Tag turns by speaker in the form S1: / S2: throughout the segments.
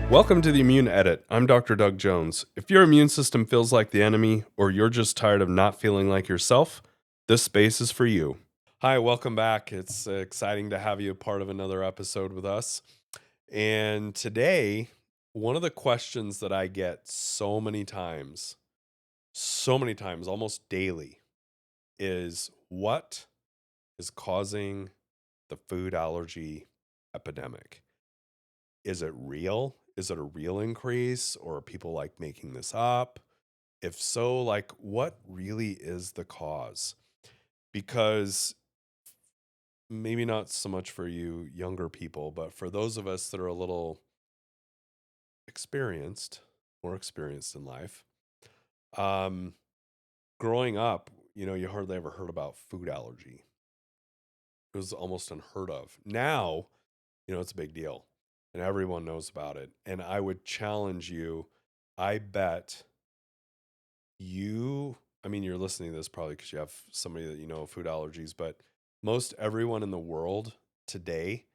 S1: Welcome to the Immune Edit. I'm Dr. Doug Jones. If your immune system feels like the enemy or you're just tired of not feeling like yourself, this space is for you. Hi, welcome back. It's exciting to have you a part of another episode with us. And today, one of the questions that I get so many times, almost daily, is what is causing the food allergy epidemic? Is it real? Is it a real increase, or are people like making this up? If so, like what really is the cause? Because maybe not so much for you younger people, but for those of us that are a little experienced, more experienced in life, um, growing up, you hardly ever heard about food allergy. It was almost unheard of. Now, it's a big deal and everyone knows about it. And I would challenge you, I bet you're listening to this probably because you have somebody that food allergies, but most everyone in the world today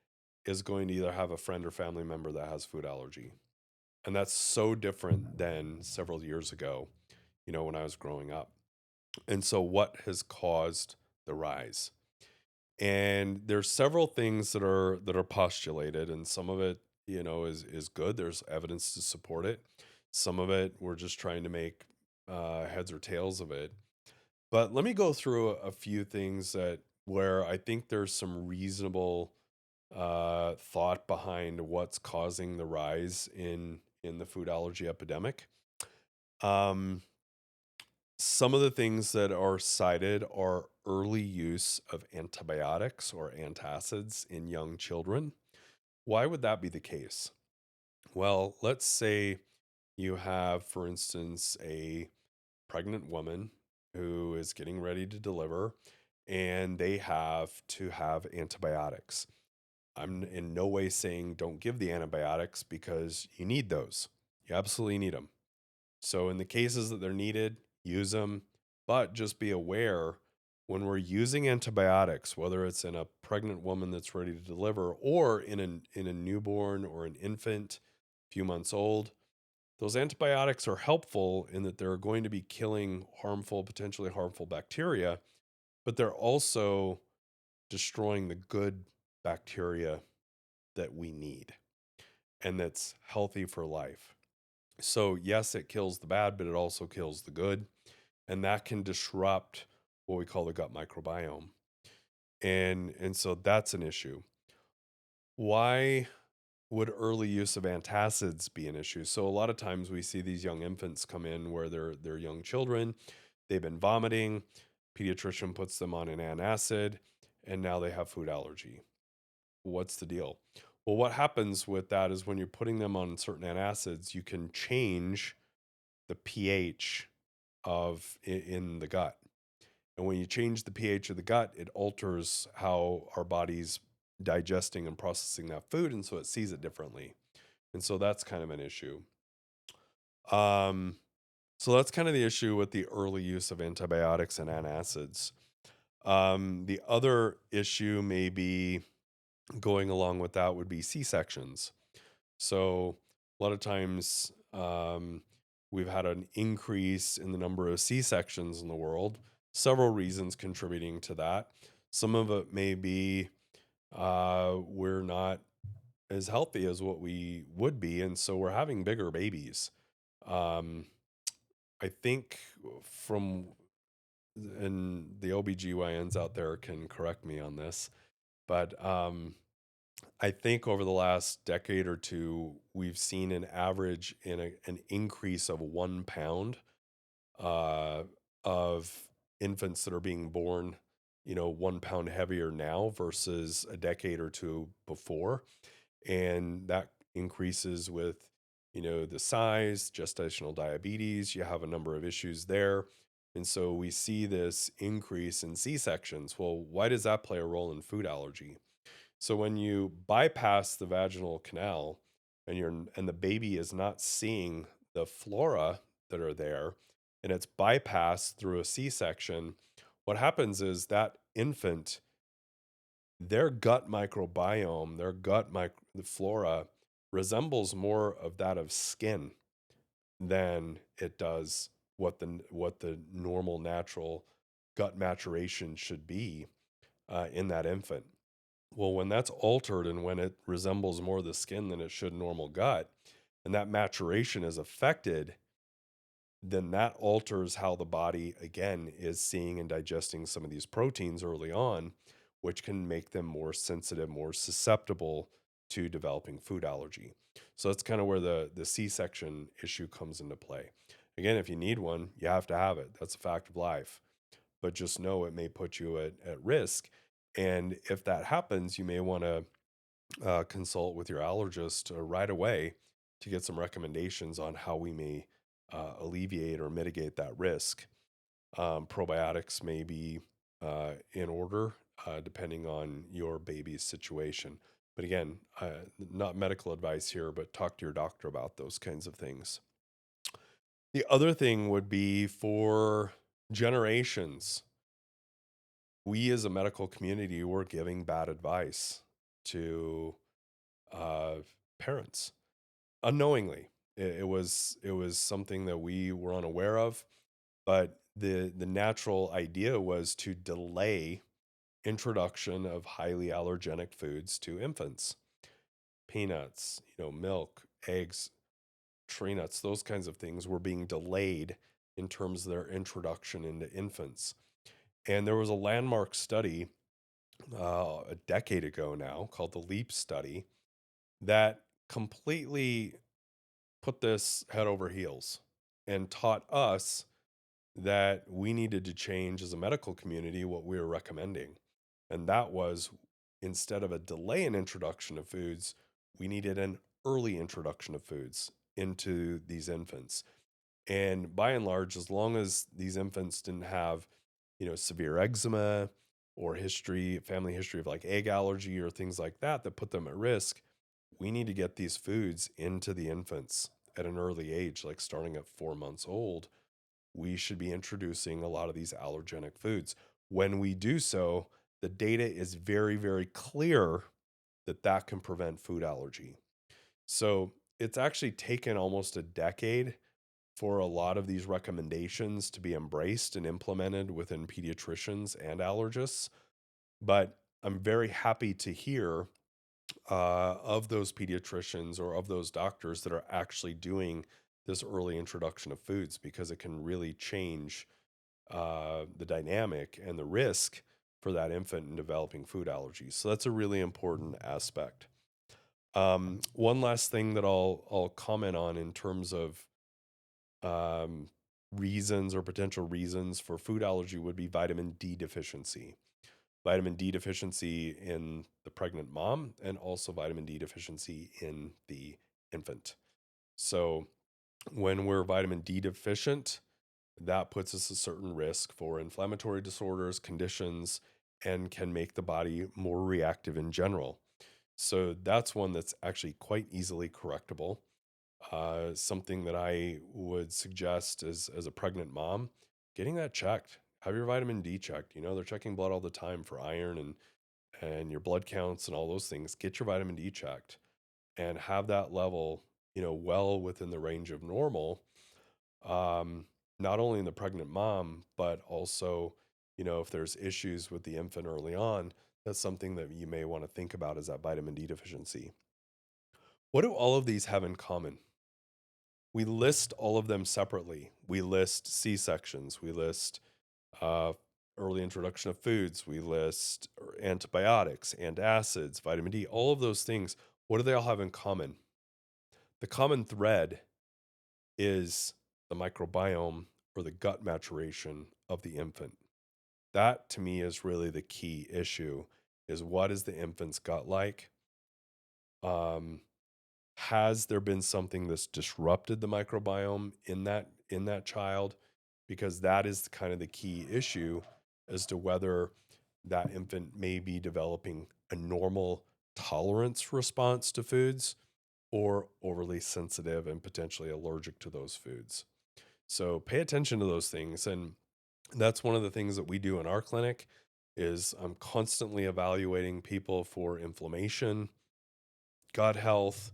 S1: is going to either have a friend or family member that has food allergy. And that's so different than several years ago, when I was growing up. And so what has caused the rise? And there's several things that are postulated, and some of it, is good. There's evidence to support it. Some of it we're just trying to make heads or tails of it. But let me go through a few things that where I think there's some reasonable thought behind what's causing the rise in the food allergy epidemic. Um, some of the things that are cited are early use of antibiotics or antacids in young children. Why would that be the case? Well, let's say you have, for instance, a pregnant woman who is getting ready to deliver and they have to have antibiotics. I'm in no way saying don't give the antibiotics because you need those. You absolutely need them. So, in the cases that they're needed, use them, but just be aware when we're using antibiotics, whether it's in a pregnant woman that's ready to deliver or in a newborn or an infant, few months old, those antibiotics are helpful in that they're going to be killing potentially harmful bacteria, but they're also destroying the good bacteria that we need and that's healthy for life. So, yes, it kills the bad, but it also kills the good. And that can disrupt what we call the gut microbiome. And so that's an issue. Why would early use of antacids be an issue? So a lot of times we see these young infants come in where they're young children, they've been vomiting, pediatrician puts them on an antacid, and now they have food allergy. What's the deal? Well, what happens with that is when you're putting them on certain antacids, you can change the pH in the gut. And when you change the pH of the gut, it alters how our body's digesting and processing that food, and so it sees it differently. And so that's kind of an issue. Um, so that's kind of the issue with the early use of antibiotics and antacids. The other issue maybe going along with that would be C-sections. So a lot of times we've had an increase in the number of C-sections in the world, several reasons contributing to that. Some of it may be we're not as healthy as what we would be, and so we're having bigger babies. Um, I think from, and the OBGYNs out there can correct me on this, but I think over the last decade or two, we've seen an average an increase of 1 pound uh, of infants that are being born, 1 pound heavier now versus a decade or two before. And that increases with, the size, gestational diabetes. You have a number of issues there. And so we see this increase in C-sections. Well, why does that play a role in food allergy? So when you bypass the vaginal canal and the baby is not seeing the flora that are there and it's bypassed through a C-section, what happens is that infant, their gut microbiome, the flora resembles more of that of skin than it does what the normal natural gut maturation should be in that infant. Well, when that's altered and when it resembles more the skin than it should normal gut, and that maturation is affected, then that alters how the body again is seeing and digesting some of these proteins early on, which can make them more sensitive, more susceptible to developing food allergy. So that's kind of where the C-section issue comes into play. Again, if you need one, you have to have it. That's a fact of life. But just know it may put you at risk. And if that happens, you may want to consult with your allergist right away to get some recommendations on how we may alleviate or mitigate that risk. Probiotics may be in order depending on your baby's situation. But again, not medical advice here, but talk to your doctor about those kinds of things. The other thing would be for generations. We as a medical community were giving bad advice to uh, parents unknowingly. It was something that we were unaware of, but the natural idea was to delay introduction of highly allergenic foods to infants. Peanuts, milk, eggs, tree nuts, those kinds of things were being delayed in terms of their introduction into infants. And there was a landmark study a decade ago now called the LEAP study that completely put this head over heels and taught us that we needed to change as a medical community what we were recommending. And that was, instead of a delay in introduction of foods, we needed an early introduction of foods into these infants. And by and large, as long as these infants didn't have, severe eczema or family history of like egg allergy or things like that put them at risk, we need to get these foods into the infants at an early age, like starting at 4 months old. We should be introducing a lot of these allergenic foods. When we do so, the data is very, very clear that that can prevent food allergy. So it's actually taken almost a decade for a lot of these recommendations to be embraced and implemented within pediatricians and allergists. But I'm very happy to hear of those pediatricians or of those doctors that are actually doing this early introduction of foods, because it can really change the dynamic and the risk for that infant in developing food allergies. So that's a really important aspect. One last thing that I'll comment on in terms of um, reasons or potential reasons for food allergy would be vitamin D deficiency. Vitamin D deficiency in the pregnant mom, and also vitamin D deficiency in the infant. So when we're vitamin D deficient, that puts us a certain risk for inflammatory disorders, conditions, and can make the body more reactive in general. So that's one that's actually quite easily correctable. Something that I would suggest as a pregnant mom, getting that checked. Have your vitamin D checked. They're checking blood all the time for iron and your blood counts and all those things. Get your vitamin D checked and have that level, well within the range of normal. Um, Not only in the pregnant mom, but also, if there's issues with the infant early on, that's something that you may want to think about, is that vitamin D deficiency. What do all of these have in common? We list all of them separately. We list C-sections. We list uh, early introduction of foods. We list antibiotics, antacids, vitamin D, all of those things. What do they all have in common? The common thread is the microbiome or the gut maturation of the infant. That to me is really the key issue, is what is the infant's gut like? Um, has there been something that's disrupted the microbiome in that child? Because that is kind of the key issue as to whether that infant may be developing a normal tolerance response to foods or overly sensitive and potentially allergic to those foods. So pay attention to those things. And that's one of the things that we do in our clinic is I'm constantly evaluating people for inflammation, gut health,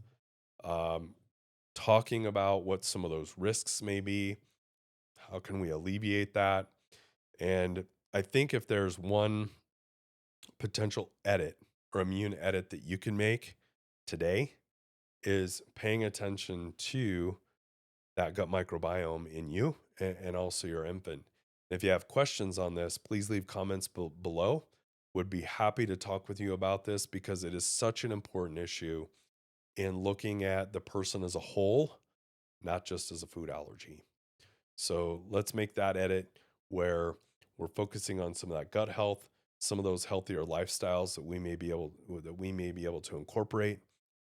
S1: um, talking about what some of those risks may be. How can we alleviate that? And I think if there's one potential edit or immune edit that you can make today is paying attention to that gut microbiome in you and also your infant. If you have questions on this, please leave comments below. Would be happy to talk with you about this because it is such an important issue in looking at the person as a whole, not just as a food allergy. So let's make that edit where we're focusing on some of that gut health, some of those healthier lifestyles that we may be able to incorporate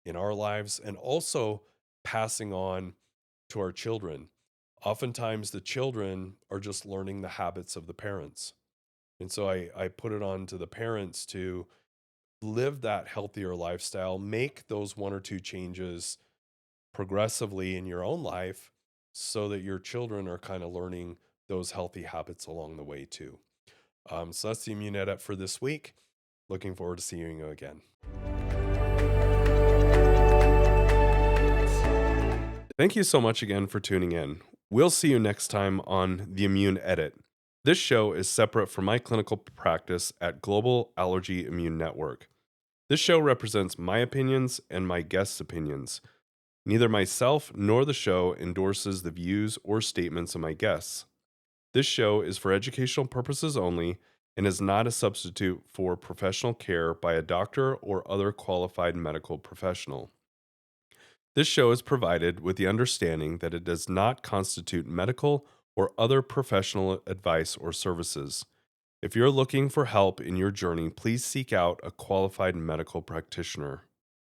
S1: in our lives, and also passing on to our children. Oftentimes the children are just learning the habits of the parents. And so I put it on to the parents to live that healthier lifestyle, make those one or two changes progressively in your own life so that your children are kind of learning those healthy habits along the way too. So that's the immune edit for this week. Looking forward to seeing you again. Thank you so much again for tuning in. We'll see you next time on The Immune Edit. This show is separate from my clinical practice at Global Allergy Immune Network. This show represents my opinions and my guests' opinions. Neither myself nor the show endorses the views or statements of my guests. This show is for educational purposes only and is not a substitute for professional care by a doctor or other qualified medical professional. This show is provided with the understanding that it does not constitute medical or other professional advice or services. If you're looking for help in your journey, please seek out a qualified medical practitioner.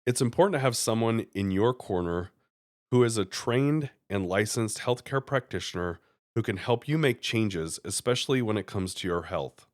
S1: It's important to have someone in your corner who is a trained and licensed healthcare practitioner who can help you make changes, especially when it comes to your health.